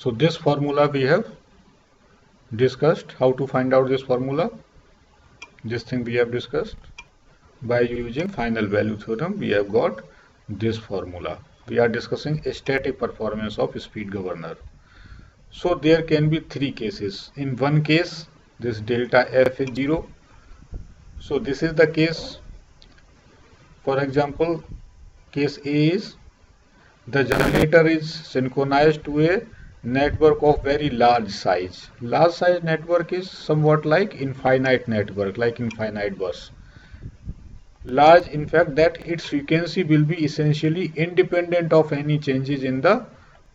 So this formula we have discussed. How to find out this formula? This thing we have discussed. By using final value theorem, we have got this formula. We are discussing static performance of speed governor. So there can be three cases. In one case, this delta F is 0. So this is the case. For example, case A is the generator is synchronized to a network of very large size. Large size network is somewhat like infinite network, like infinite bus. Large in fact that its frequency will be essentially independent of any changes in the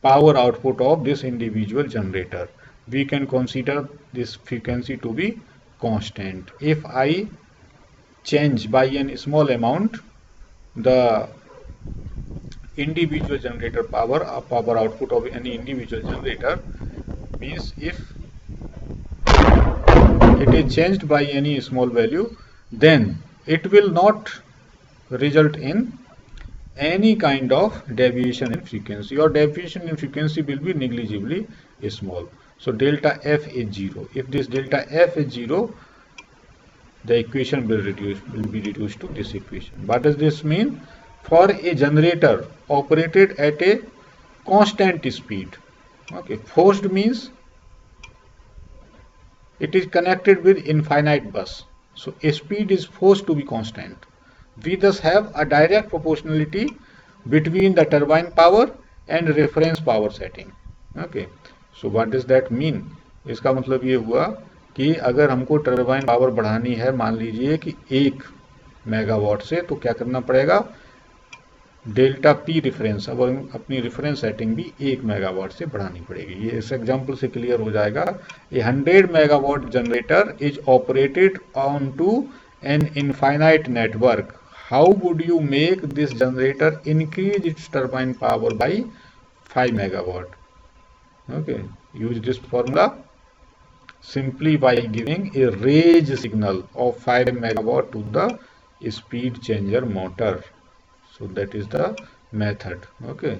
power output of this individual generator. We can consider this frequency to be constant. If I change by a small amount the individual generator power output of any individual generator, means if it is changed by any small value, then it will not result in any kind of deviation in frequency, or deviation in frequency will be negligibly small. So delta F is 0. If this delta F is 0, the equation will be reduced to this equation. What does this mean? For a generator operated at a constant speed, okay, forced means it is connected with infinite bus. So speed is forced to be constant. We thus have a direct proportionality between the turbine power and reference power setting. Okay, so what does that mean? इसका मतलब ये हुआ कि अगर हमको turbine power बढ़ानी है, मान लीजिए कि 1 मेगावाट से, तो क्या करना पड़ेगा? डेल्टा पी रिफरेंस, अब अपनी रिफरेंस सेटिंग भी 1 मेगावाट से बढ़ानी पड़ेगी. ये इस एग्जांपल से क्लियर हो जाएगा. A 100 megawatt generator is operated on to an infinite network. How would you make this generator increase its turbine power by 5 megawatt? Okay, use this formula simply by giving a raise signal of 5 megawatt to the speed changer motor. So that is the method. Okay.